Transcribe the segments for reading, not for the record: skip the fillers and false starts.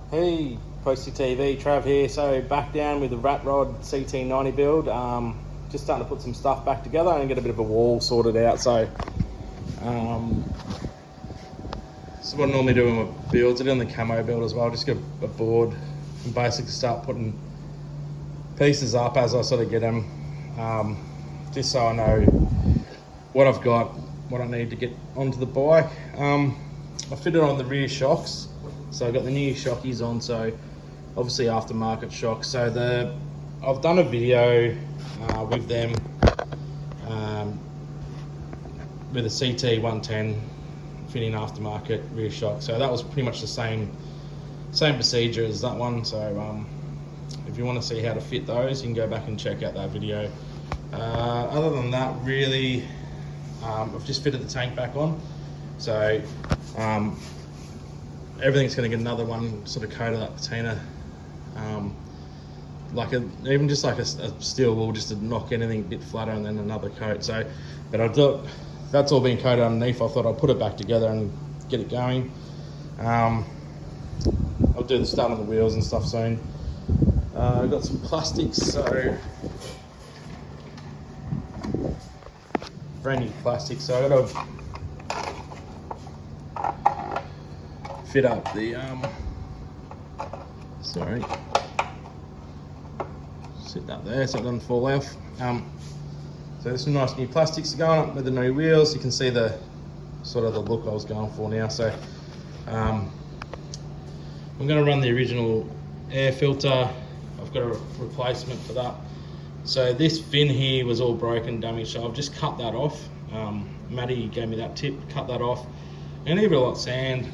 Hey, Posty TV, Trav here. So back down with the Rat Rod Ct90 build. Just starting to put some stuff back together and get a bit of a wall sorted out. So what I normally do in my builds, I do on the camo build as well. Just get a board and basically start putting pieces up as I sort of get them, just so I know what I've got, what I need to get onto the bike. I fitted on the rear shocks. So I've got the new shockies on, so obviously aftermarket shocks. So I've done a video with them with a Ct110 fitting aftermarket rear shock. So that was pretty much the same procedure as that one. So if you want to see how to fit those, you can go back and check out that video. Other than that, really, I've just fitted the tank back on. So everything's going to get another one sort of coat of that patina, even just like a steel wool, just to knock anything a bit flatter, and then another coat. So, but I thought that's all been coated underneath. I thought I'd put it back together and get it going. I'll do the start on the wheels and stuff soon. I've got some plastics, so brand new plastic. So I got to fit up the sit that there so it doesn't fall off. So there's some nice new plastics going up with the new wheels. You can see the sort of the look I was going for now. So I'm going to run the original air filter. I've got a replacement for that. So this fin here was all broken, damaged, so I've just cut that off. Maddie gave me that tip, cut that off, and leave it a lot of sand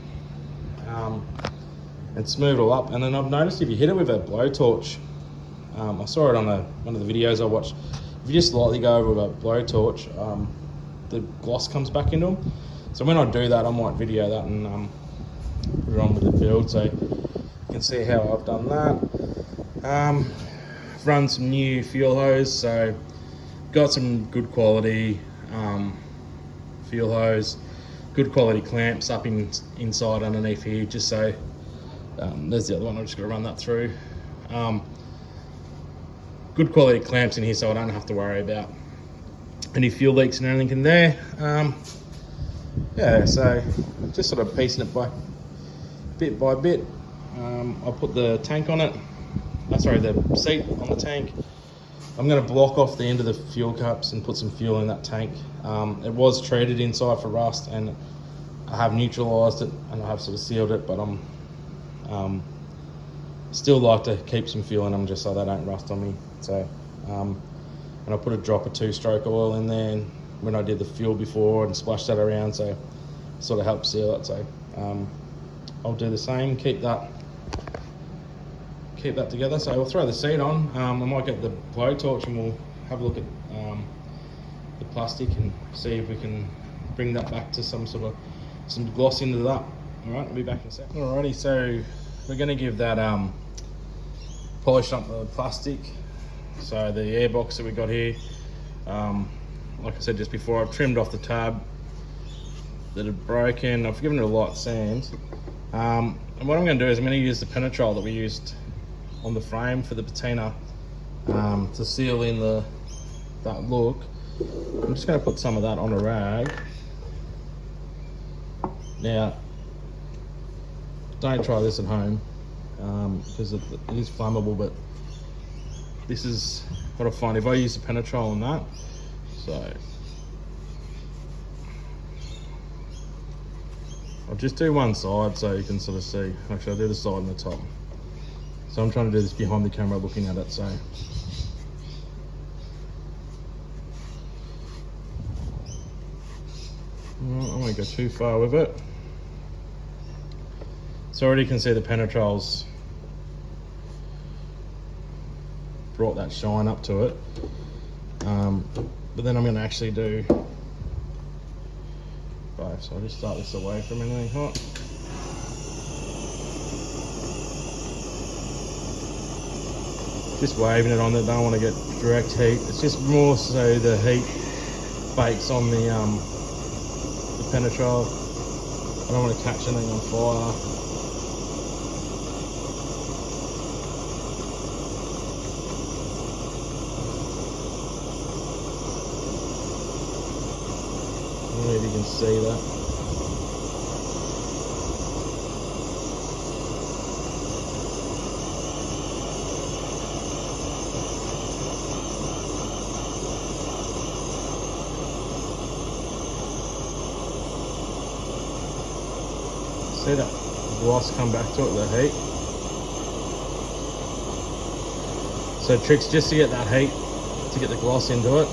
and smooth it all up. And then I've noticed if you hit it with a blowtorch, I saw it on one of the videos I watched, if you just lightly go over with a blowtorch, the gloss comes back into them. So when I do that, I might video that and put it on with the build, so you can see how I've done that. Run some new fuel hose, so got some good quality fuel hose, good quality clamps up inside underneath here, just so there's the other one. I'm just going to run that through. Good quality clamps in here, so I don't have to worry about any fuel leaks and anything in there. Yeah, so just sort of piecing it bit by bit. I'll put the tank on it. Sorry, the seat on the tank. I'm going to block off the end of the fuel cups and put some fuel in that tank. It was treated inside for rust, and I have neutralised it and I have sort of sealed it, but I'm still like to keep some fuel in them just so they don't rust on me. So and I put a drop of 2-stroke oil in there, and when I did the fuel before, and splashed that around, so sort of helps seal it. So I'll do the same, keep that together. So we'll throw the seat on. I might get the blowtorch and we'll have a look at the plastic and see if we can bring that back to some gloss into that. All right, I'll be back in a second. Alrighty, so we're going to give that polish up the plastic. So the airbox that we got here, like I said just before, I've trimmed off the tab that had broken. I've given it a light sand. And what I'm going to do is I'm going to use the penetrol that we used on the frame for the patina to seal in that look. I'm just going to put some of that on a rag. Now, don't try this at home because it is flammable, but this is what I find if I use the penetrol on that. So I'll just do one side so you can sort of see. Actually, I'll do the side and the top. So I'm trying to do this behind the camera looking at it, so. I won't go too far with it. So already you can see the penetrol's brought that shine up to it. But then I'm going to actually do both. So I'll just start this away from anything hot. Just waving it on there, don't want to get direct heat. It's just more so the heat bakes on the penetrol. I don't want to catch anything on fire. me if you can see that. See that gloss come back to it, the heat. So tricks just to get that heat, to get the gloss into it.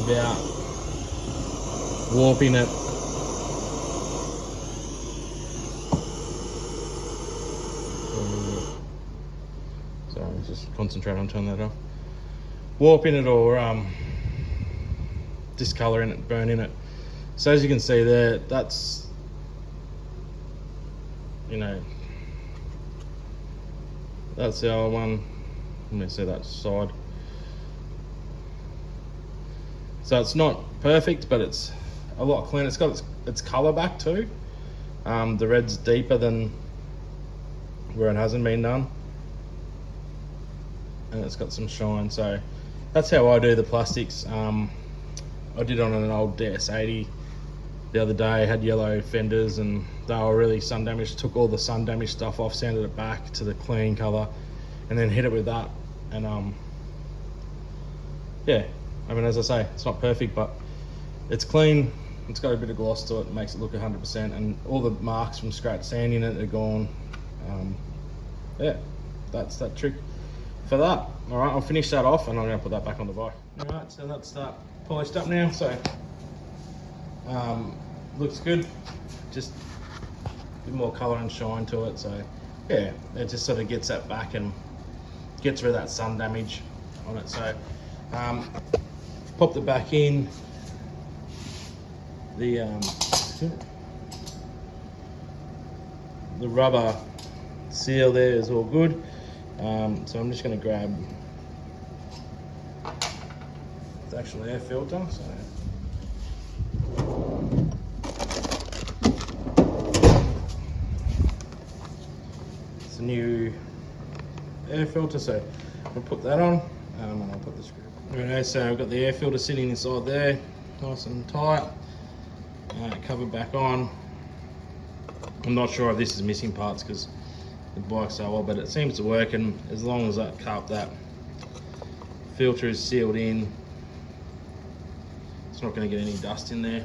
About warping it. So just concentrate on turning that off. Warping it or discoloring it, burning it. So as you can see there, that's, you know, that's our one. Let me see that side. So it's not perfect, but it's a lot cleaner. It's got its colour back too. The red's deeper than where it hasn't been done, and it's got some shine. So that's how I do the plastics. I did on an old DS80 the other day. Had yellow fenders and they were really sun damaged. Took all the sun damaged stuff off, sanded it back to the clean colour, and then hit it with that. And yeah, I mean, as I say, it's not perfect, but it's clean. It's got a bit of gloss to it. It makes it look 100%, and all the marks from scratch sanding it are gone. Yeah, that's that trick for that. All right, I'll finish that off and I'm gonna put that back on the bike. All right, so that's polished up now. So looks good. Just a bit more colour and shine to it. So yeah, it just sort of gets that back and gets rid of that sun damage on it. So popped it back in. The rubber seal there is all good. So I'm just going to grab the actual air filter. So it's a new air filter, so I'll put that on and I'll put the screw. Okay, so I've got the air filter sitting inside there, nice and tight. Cover back on. I'm not sure if this is missing parts because the bike's so old, but it seems to work, and as long as that filter is sealed in, it's not going to get any dust in there.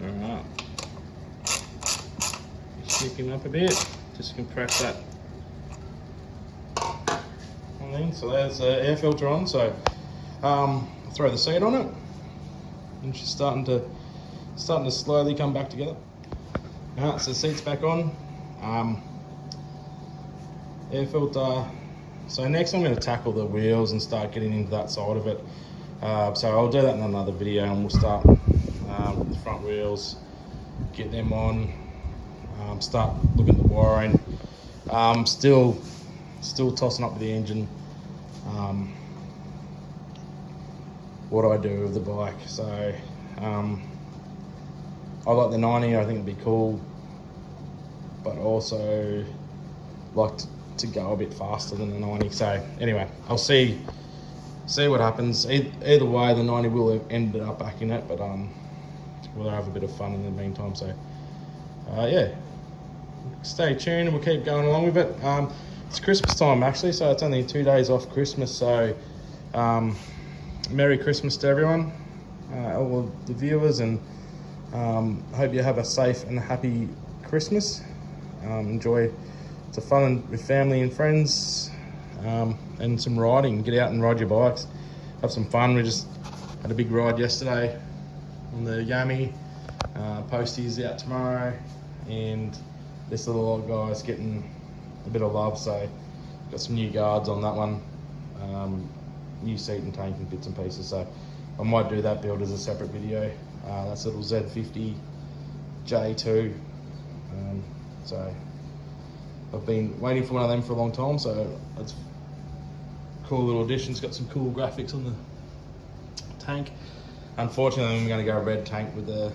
Alright, shake him up a bit, just compress that on in. So there's the air filter on, so throw the seat on it, and she's starting to slowly come back together. Alright, so the seat's back on. Air filter. So next I'm going to tackle the wheels and start getting into that side of it. So I'll do that in another video, and we'll start with the front wheels, get them on, start looking at the wiring. Still tossing up with the engine. What do I do with the bike? So I like the 90, I think it'd be cool, but also like to go a bit faster than the 90. So anyway, I'll see what happens. Either way, the 90 will have ended up back in it, but we'll have a bit of fun in the meantime. So yeah, stay tuned and we'll keep going along with it. It's Christmas time actually, so it's only 2 days off Christmas. So Merry Christmas to everyone, all of the viewers, and hope you have a safe and happy Christmas. Enjoy some fun with family and friends, and some riding. Get out and ride your bikes, have some fun. We just had a big ride yesterday on the Yami. Postie's out tomorrow, and this little old guy's getting a bit of love, so got some new guards on that one, new seat and tank and bits and pieces. So I might do that build as a separate video. That's a little Z50 J2. So I've been waiting for one of them for a long time, so it's a cool little addition. It's got some cool graphics on the tank. Unfortunately, I'm going to go red tank with the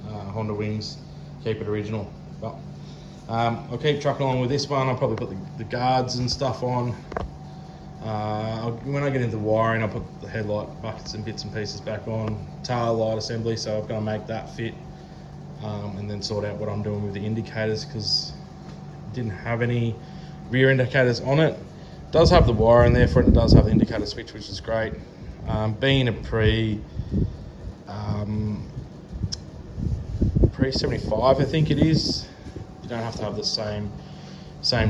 Honda wings, keep it original. But I'll keep trucking along with this one. I'll probably put the guards and stuff on. When I get into wiring, I'll put the headlight buckets and bits and pieces back on, tail light assembly, so I've got to make that fit, and then sort out what I'm doing with the indicators, because it didn't have any rear indicators on it. It does have the wire in there for it, and it does have the indicator switch, which is great. Being a pre 75, I think it is, you don't have to have the same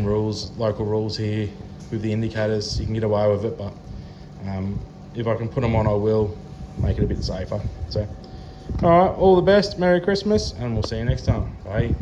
rules, local rules here with the indicators. You can get away with it, but if I can put them on, I will make it a bit safer. So, all right, all the best, Merry Christmas, and we'll see you next time. Bye.